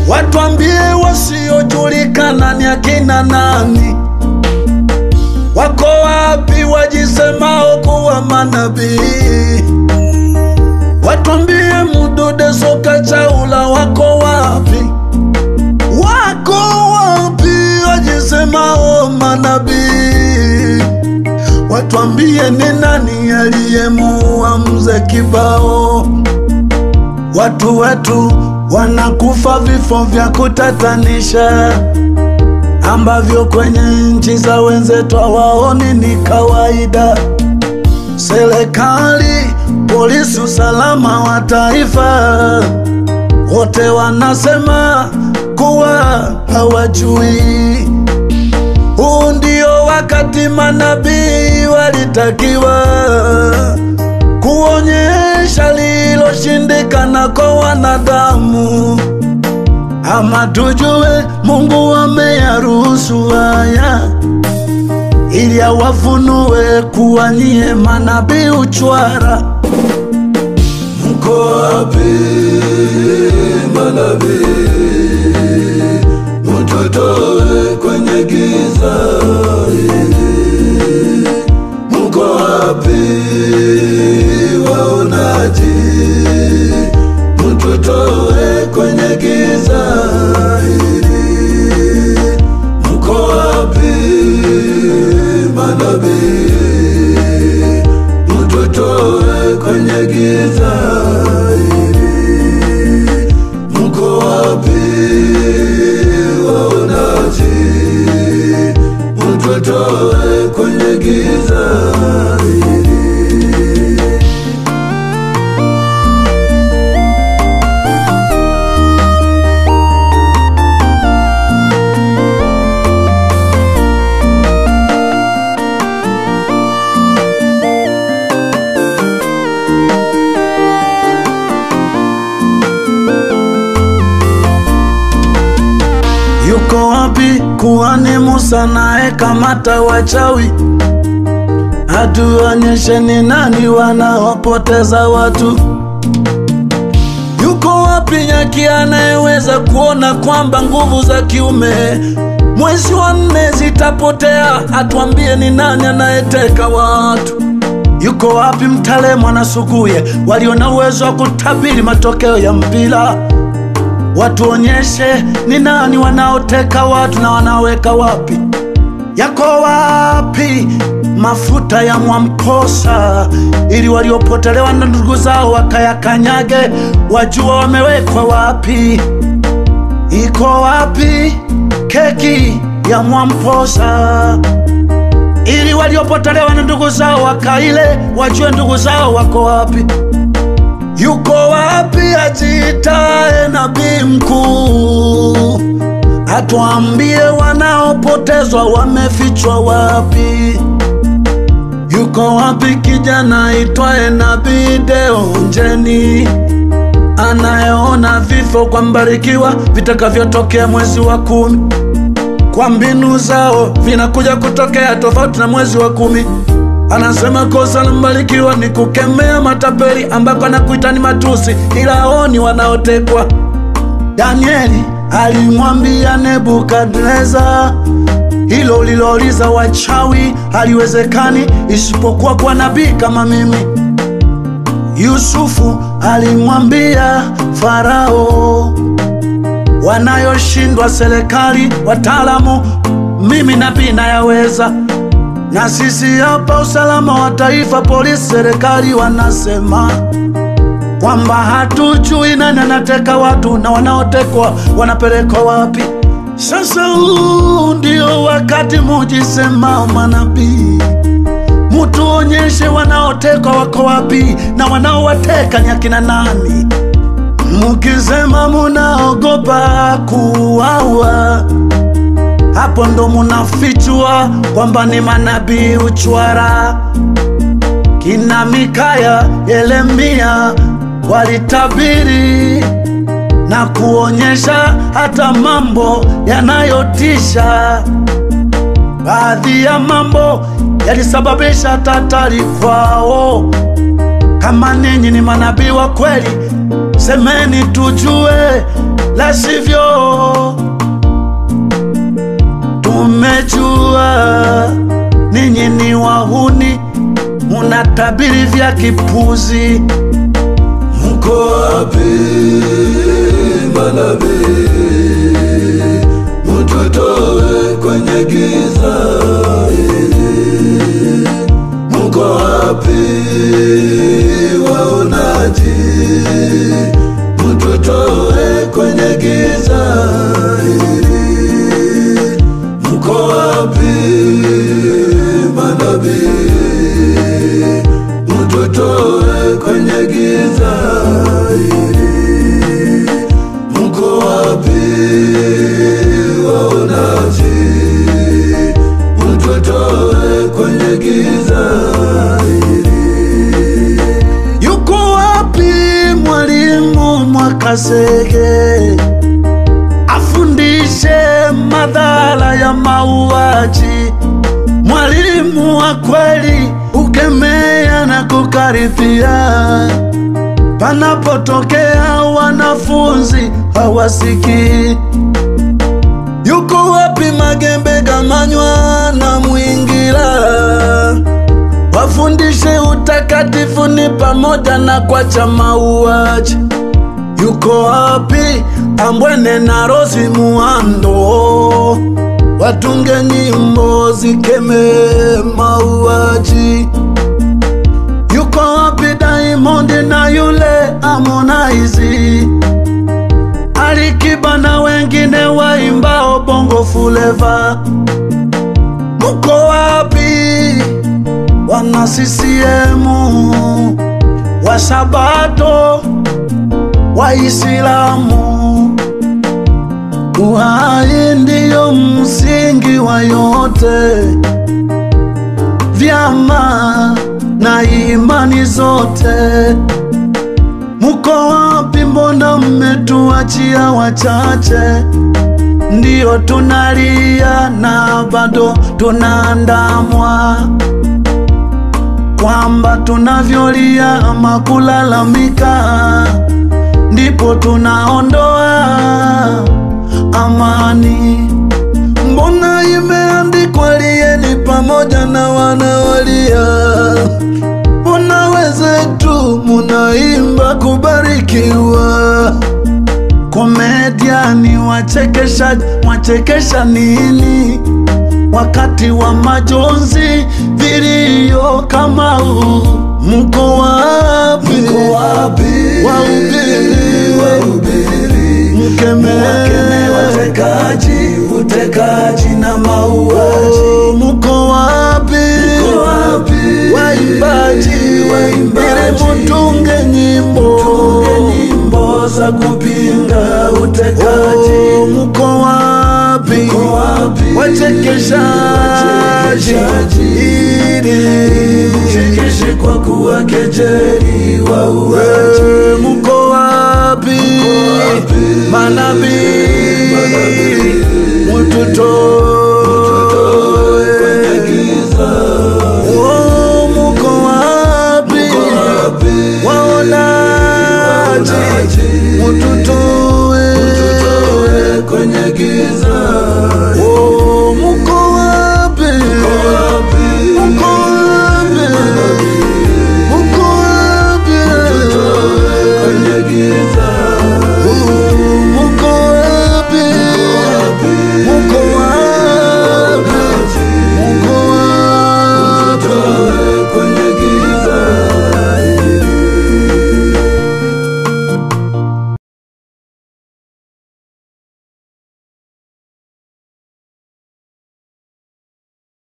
Watuambie wasiojulikana ni akina nani, wako wapi wajisemao kuwa manabii? Watuambie Mdude Soka Chaula wako wapi? Wako wapi wajisemao manabii? Watuambie ni nani aliyemuua Mzee Kibao? Watu wetu wanakufa vifo vya kutatanisha, ambavyo kwenye nchi za wenzetu hawaoni ni kawaida. Serikali, polisi, usalama wa taifa, wote wanasema kuwa hawajui. Huu ndio wakati manabii walitakiwa kuonyesha liloshindikana kwa wanadamu. Ama tujue Mungu ameyaruhusu haya ili awafunue kuwa nyie manabii uchwara. Mko wapi manabii? Mtutoe kwenye giza hili. Mko wapi waonaji? Mtutoe kwenye giza hili. Mko wapi manabii? Mtutoe kwenye giza hili. Mko wapi waonaji? Mtutoe kwenye giza hili. Yuko wapi kuhani Musa naye kamata wachawi? Atuonyeshe ni nani wanaopoteza watu. Yuko wapi nyaki anayeweza kuona kwamba nguvu za kiume mwezi wa 4 zitapotea? Atuambie ni nani anayeteka watu. Yuko wapi Mtalemu na Suguye walio na uwezo wa kutabiri matokeo ya mpira? Watuonyeshe ni nani wanaoteka watu na wanaweka wapi. Yako wapi mafuta ya Mwamposa ili waliopotelewa na ndugu zao wakayakanyage wajua wamewekwa wapi? Iko wapi keki ya Mwamposa ili waliopotelewa na ndugu zao wakaile wajue ndugu zao wako wapi? Yuko wapi ajiitaye nabii mkuu? Atuambie wanaopotezwa wamefichwa wapi? Yuko wapi kijana aitwaye nabii Deo Njeni anayeona vifo kwa Mbarikiwa vitakavyotokea mwezi wa 10? Kwa mbinu zao vinakuja kutokea tofauti na mwezi wa 10. Anasema kosa la Mbarikiwa ni kukemea matapeli ambako anakuita ni matusi, ila hao ni wanaotekwa. Danieli alimwambia Nebukadneza hilo uliloliza wachawi haliwezekani isipokuwa kwa nabii kama mimi. Yusufu alimwambia Farao wanayoshindwa serikali wataalamu, mimi nabii nayaweza. Na sisi hapa usalama wa taifa, polisi, serikali wanasema kwamba hatujui nani anateka watu na wanaotekwa wanapelekwa wapi. Sasa huu ndio wakati mujisema manabii, mutuonyeshe wanaotekwa wako wapi na wanaowateka ni akina nani. Mukisema munaogopa kuwawa, hapo ndo munafichua kwamba ni manabii uchwara. Kina Mikaya, Yeremia walitabiri na kuonyesha hata mambo yanayotisha. Baadhi ya mambo yalisababisha tatari kwao. Kama ninyi ni manabii wa kweli, semeni tujue, la sivyo tumejua ninyi ni wahuni, munatabiri vya kipuzi. Mko wapi manabii? Mututoe kwenye giza hili. Mko wapi waonaji? Mututoe kwenye giza hili. Mko wapi manabii? Mututoe kwenye giza hili. Mko wapi waonaji? Mututoe kwenye giza hili. Yuko wapi mwalimu Mwakasege afundishe madhara ya mauaji? Mwalimu wa kweli ukemea na kukaripia, panapotokea wanafunzi hawasiki. Yuko wapi Magembe, Gamanywa na Mwingira wafundishe utakatifu ni pamoja na kwacha mauaji? Yuko wapi Ambwene na Rosi Muhando watunge nyimbo zikeme mauaji? Yuko wapi Diamond na yule Harmonize, Alikiba na wengine waimbao bongo flava? Muko wapi wana CCM, wa Sabato, Waislamu? Uhai ndiyo msingi wa yote, vyama na imani zote. Muko wapi? Mbona mmetuachia wachache? Ndiyo tunalia na bado tunaandamwa, kwamba tunavyolia ama kulalamika ndipo tunaondoa amani. Mbona imeandikwa lieni pamoja na wanawalia? Mbona wenzetu munaimba kubarikiwa? Komediani wachekesha nini wakati wa majonzi, vilio kama huu? Mko wapi? Mko wapi wahubiri mkemee utekaji na mauaji? Mko wapi waimbaji ili mutunge nyimbo za kupinga utekaji? Mko wapi wachekeshaji ili mchekeshe kwa kuwakejeli wauaji? Mko wapi manabii? Mututoe